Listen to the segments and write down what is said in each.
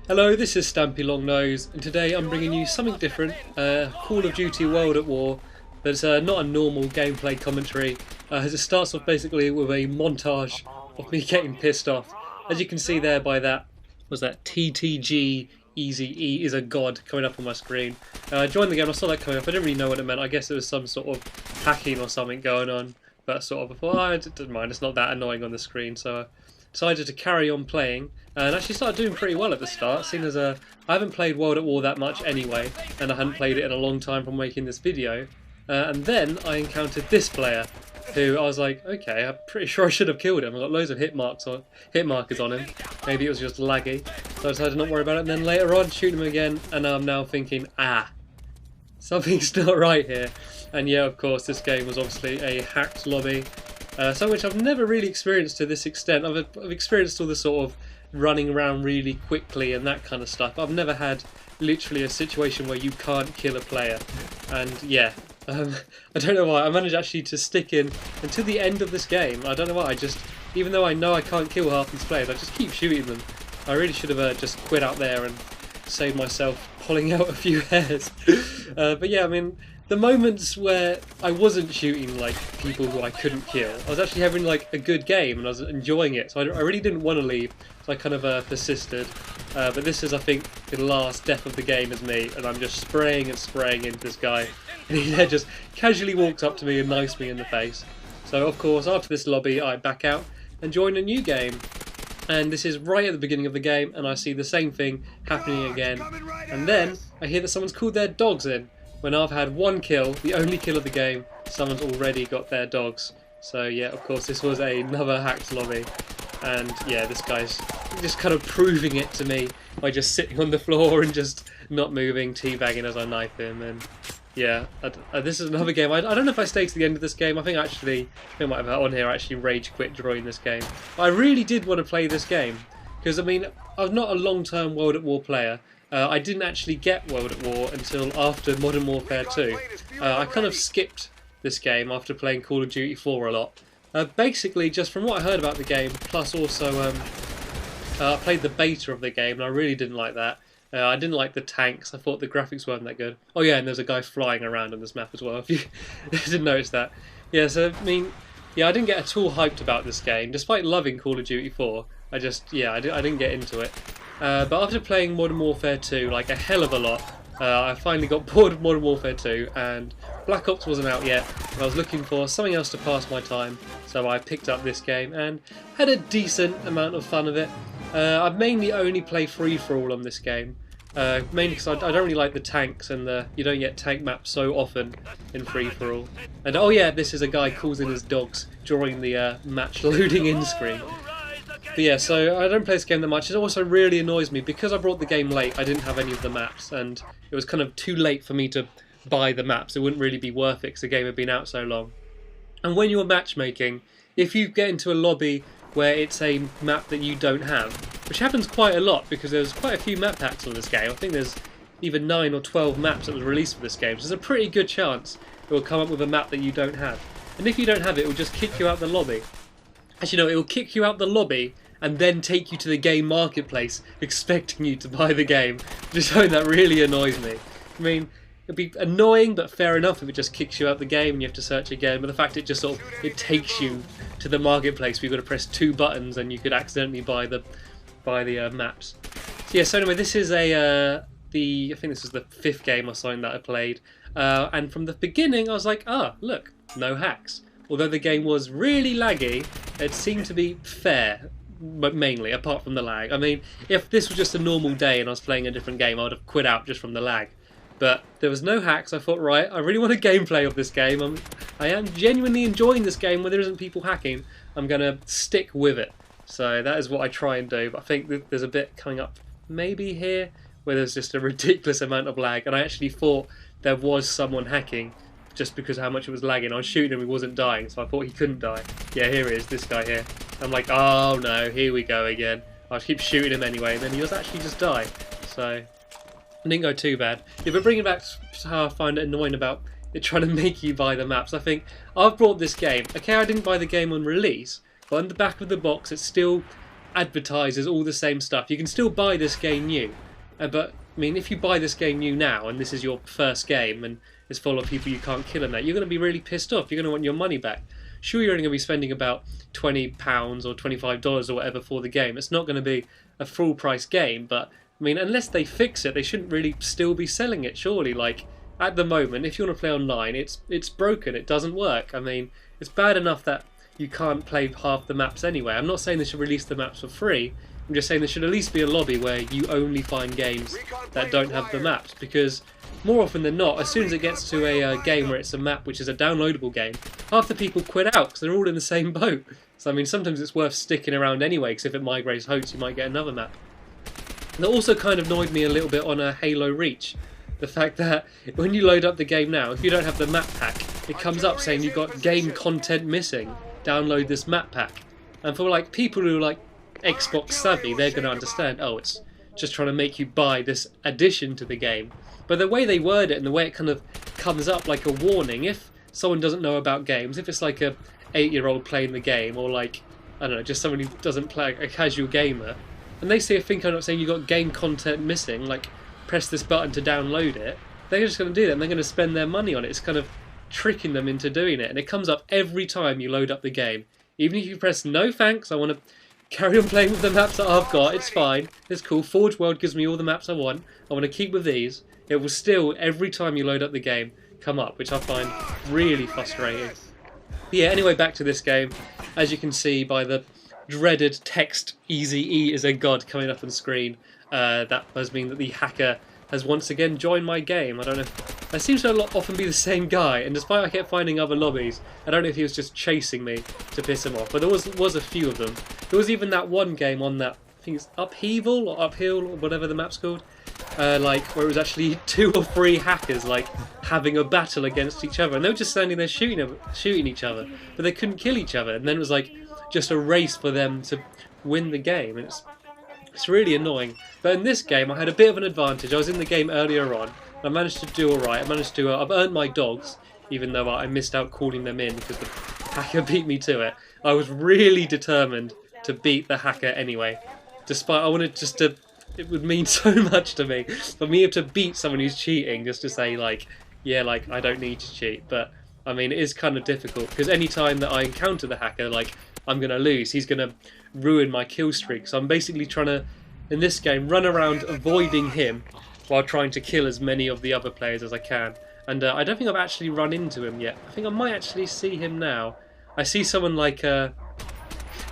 Hello, this is Stampy Longnose, and today I'm bringing you something different, Call of Duty World at War, that's not a normal gameplay commentary, as it starts off basically with a montage of me getting pissed off. As you can see there by that, was that TTG Easy E is a god coming up on my screen. I joined the game, I saw that coming up, I didn't really know what it meant. I guess it was some sort of hacking or something going on, but sort of, I thought, I didn't mind, it's not that annoying on the screen, so I decided to carry on playing, and actually started doing pretty well at the start, seeing as I haven't played World at War that much anyway, and I hadn't played it in a long time from making this video. And then I encountered this player, who I was like, okay, I'm pretty sure I should have killed him. I got loads of hit markers on him. Maybe it was just laggy, so I decided not to worry about it. And then later on, shoot him again, and I'm now thinking, something's not right here. And yeah, of course, this game was obviously a hacked lobby. Something which I've never really experienced to this extent. I've experienced all the sort of running around really quickly and that kind of stuff. I've never had literally a situation where you can't kill a player. And yeah, I don't know why. I managed actually to stick in until the end of this game. I don't know why. Even though I know I can't kill half these players, I just keep shooting them. I really should have just quit out there and saved myself pulling out a few hairs. But yeah, I mean, the moments where I wasn't shooting like people who I couldn't kill, I was actually having like a good game and I was enjoying it, so I really didn't want to leave, so I kind of persisted. But this is, I think, the last death of the game is me, and I'm just spraying and spraying into this guy, and he just casually walks up to me and knifes me in the face. So of course, after this lobby, I back out and join a new game. And this is right at the beginning of the game, and I see the same thing happening again. And then I hear that someone's called their dogs in. When I've had one kill, the only kill of the game, someone's already got their dogs. So yeah, of course, this was another hacked lobby. And yeah, this guy's just kind of proving it to me by just sitting on the floor and just not moving, teabagging as I knife him. And yeah, this is another game. I don't know if I stayed to the end of this game. I think actually, I might have on here, I actually rage quit during this game. I really did want to play this game, because I mean, I'm not a long-term World at War player. I didn't actually get World at War until after Modern Warfare 2. I kind of skipped this game after playing Call of Duty 4 a lot. Basically, just from what I heard about the game, plus also I played the beta of the game and I really didn't like that. I didn't like the tanks, I thought the graphics weren't that good. Oh yeah, and there's a guy flying around on this map as well, if you didn't notice that. Yeah, so I mean, yeah, I didn't get at all hyped about this game, despite loving Call of Duty 4. I didn't get into it. But after playing Modern Warfare 2 like a hell of a lot, I finally got bored of Modern Warfare 2 and Black Ops wasn't out yet, and I was looking for something else to pass my time, so I picked up this game and had a decent amount of fun of it. I mainly only play free-for-all on this game, mainly because I don't really like the tanks, and you don't get tank maps so often in free-for-all. And oh yeah, this is a guy calls in his dogs during the match loading in screen. But yeah, so I don't play this game that much. It also really annoys me because I brought the game late. I didn't have any of the maps, and it was kind of too late for me to buy the maps. It wouldn't really be worth it because the game had been out so long. And when you're matchmaking, if you get into a lobby where it's a map that you don't have, which happens quite a lot because there's quite a few map packs on this game. I think there's even 9 or 12 maps that was released for this game, so there's a pretty good chance it will come up with a map that you don't have. And if you don't have it, it will just kick you out the lobby. Actually, no, it will kick you out the lobby and then take you to the game marketplace, expecting you to buy the game, which is something that really annoys me. I mean, it'd be annoying, but fair enough if it just kicks you out the game and you have to search again. But the fact it just sort of takes you to the marketplace where you've got to press 2 buttons and you could accidentally buy the maps. So yeah, so anyway, this is I think this is the 5th game or something that I played, and from the beginning I was like, look, no hacks. Although the game was really laggy, it seemed to be fair. But mainly, apart from the lag. I mean, if this was just a normal day and I was playing a different game, I would have quit out just from the lag. But there was no hacks. I thought, right, I really want a gameplay of this game. I am genuinely enjoying this game where there isn't people hacking. I'm going to stick with it. So that is what I try and do. But I think that there's a bit coming up maybe here where there's just a ridiculous amount of lag. And I actually thought there was someone hacking just because of how much it was lagging. I was shooting him, he wasn't dying, so I thought he couldn't die. Yeah, here he is, this guy here. I'm like, oh no, here we go again. I keep shooting him anyway, and then he does actually just die. So, it didn't go too bad. Yeah, but bringing back to how I find it annoying about it trying to make you buy the maps, I think I've brought this game. Okay, I didn't buy the game on release, but on the back of the box it still advertises all the same stuff. You can still buy this game new, but I mean, if you buy this game new now and this is your first game and it's full of people you can't kill and that, you're going to be really pissed off. You're going to want your money back. Sure, you're only going to be spending about £20 or $25 or whatever for the game. It's not going to be a full price game, but I mean, unless they fix it, they shouldn't really still be selling it, surely. Like, at the moment, if you want to play online, it's broken, it doesn't work. I mean, it's bad enough that you can't play half the maps anyway. I'm not saying they should release the maps for free, I'm just saying there should at least be a lobby where you only find games that don't have the maps, because more often than not, as soon as it gets to a game where it's a map which is a downloadable game, half the people quit out because they're all in the same boat. So I mean, sometimes it's worth sticking around anyway, because if it migrates hosts you might get another map. That also kind of annoyed me a little bit on Halo Reach. The fact that when you load up the game now, if you don't have the map pack, it comes up saying you've got game content missing. Download this map pack. And for like people who are like Xbox savvy, they're going to understand, oh, it's just trying to make you buy this addition to the game. But the way they word it and the way it kind of comes up like a warning, if someone doesn't know about games, if it's like a 8-year-old playing the game, or like, I don't know, just someone who doesn't play, a casual gamer, and they see a thing coming up saying you've got game content missing, like press this button to download it, they're just going to do that and they're going to spend their money on it. It's kind of tricking them into doing it, and it comes up every time you load up the game. Even if you press no thanks, I want to carry on playing with the maps that I've got, it's fine, it's cool, Forge World gives me all the maps I want, I want to keep with these, it will still, every time you load up the game, come up, which I find really frustrating. But yeah, anyway, back to this game. As you can see by the dreaded text, Easy E is a god coming up on screen, that must mean that the hacker has once again joined my game. I don't know, that seems to often be the same guy, and despite I kept finding other lobbies, I don't know if he was just chasing me to piss him off, but there was a few of them. There was even that one game on that, I think it's Upheaval or Uphill or whatever the map's called, like where it was actually 2 or 3 hackers like having a battle against each other, and they were just standing there shooting each other, but they couldn't kill each other, and then it was like just a race for them to win the game, and it's really annoying. But in this game I had a bit of an advantage. I was in the game earlier on, I managed to do alright. I managed to, I've earned my dogs, even though I missed out calling them in because the hacker beat me to it. I was really determined to beat the hacker anyway. Despite, I wanted just to, it would mean so much to me for me to beat someone who's cheating, just to say like, yeah, like I don't need to cheat. But I mean, it is kind of difficult because any time that I encounter the hacker, like I'm going to lose. He's going to ruin my kill streak. So I'm basically trying to, in this game, run around avoiding him while trying to kill as many of the other players as I can. And I don't think I've actually run into him yet. I think I might actually see him now. I see someone like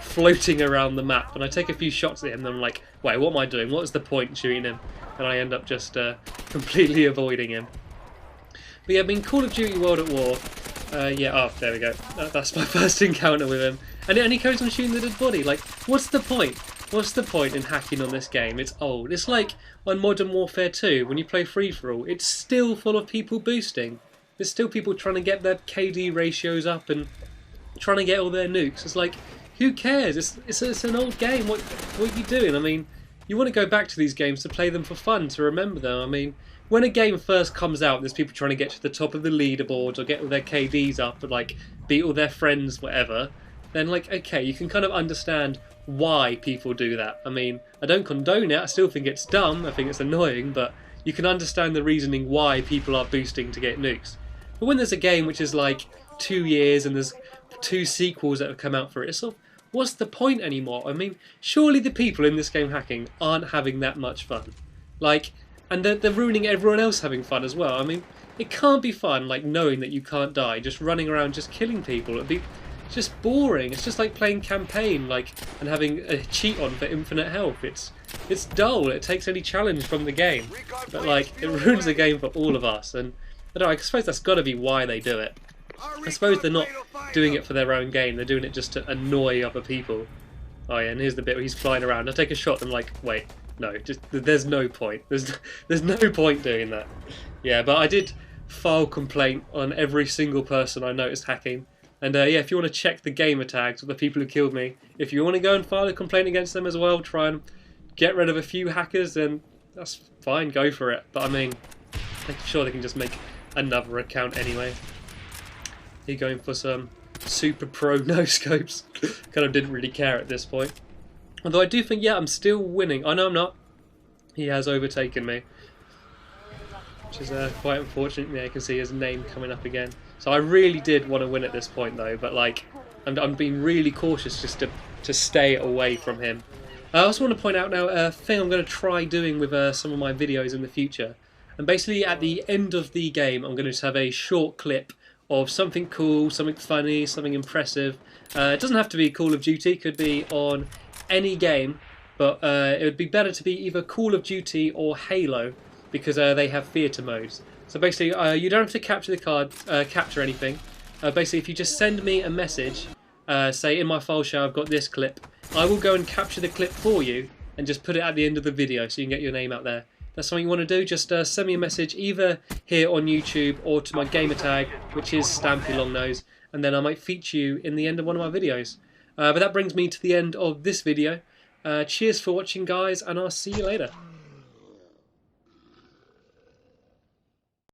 floating around the map, and I take a few shots at him and I'm like, wait, what am I doing? What's the point in shooting him? And I end up just completely avoiding him. But yeah, I mean, Call of Duty World at War, yeah, oh, there we go. That's my first encounter with him. And he goes on shooting the dead body. Like, what's the point? What's the point in hacking on this game? It's old. It's like on Modern Warfare 2, when you play free-for-all, it's still full of people boosting. There's still people trying to get their KD ratios up and trying to get all their nukes. It's like, who cares? It's an old game. What are you doing? I mean, you want to go back to these games to play them for fun, to remember them. I mean, when a game first comes out, there's people trying to get to the top of the leaderboards or get all their KDs up and like beat all their friends, whatever. Then like, okay, you can kind of understand why people do that. I mean, I don't condone it, I still think it's dumb, I think it's annoying, but you can understand the reasoning why people are boosting to get nukes. But when there's a game which is like 2 years and there's 2 sequels that have come out for it, so what's the point anymore? I mean, surely the people in this game hacking aren't having that much fun. Like, and they're ruining everyone else having fun as well. I mean, it can't be fun, like, knowing that you can't die, just running around just killing people. It'd be just boring. It's just like playing campaign, like, and having a cheat on for infinite health. It's dull. It takes any challenge from the game, but like it ruins the game for all of us. And I don't know, I suppose that's got to be why they do it. I suppose they're not doing it for their own gain. They're doing it just to annoy other people. Oh yeah, and here's the bit where he's flying around. I take a shot and I'm like, wait, no, just there's no point. There's no point doing that. Yeah, but I did file complaint on every single person I noticed hacking. And yeah, if you want to check the gamer tags of the people who killed me, if you want to go and file a complaint against them as well, try and get rid of a few hackers, then that's fine, go for it. But I mean, I'm sure they can just make another account anyway. You're going for some super pro no scopes. Kind of didn't really care at this point. Although I do think, yeah, I'm still winning. I know I'm not. He has overtaken me, which is quite unfortunate. Yeah, you can see his name coming up again. So I really did want to win at this point though, but like I'm being really cautious just to stay away from him. I also want to point out now a thing I'm going to try doing with some of my videos in the future. And basically at the end of the game I'm going to just have a short clip of something cool, something funny, something impressive. It doesn't have to be Call of Duty, it could be on any game, but it would be better to be either Call of Duty or Halo because they have theatre modes. So basically you don't have to capture anything. Basically if you just send me a message, say in my file share I've got this clip, I will go and capture the clip for you and just put it at the end of the video so you can get your name out there. If that's something you want to do, just send me a message either here on YouTube or to my gamer tag, which is Stampy Longnose, and then I might feature you in the end of one of my videos. But that brings me to the end of this video. Cheers for watching guys, and I'll see you later.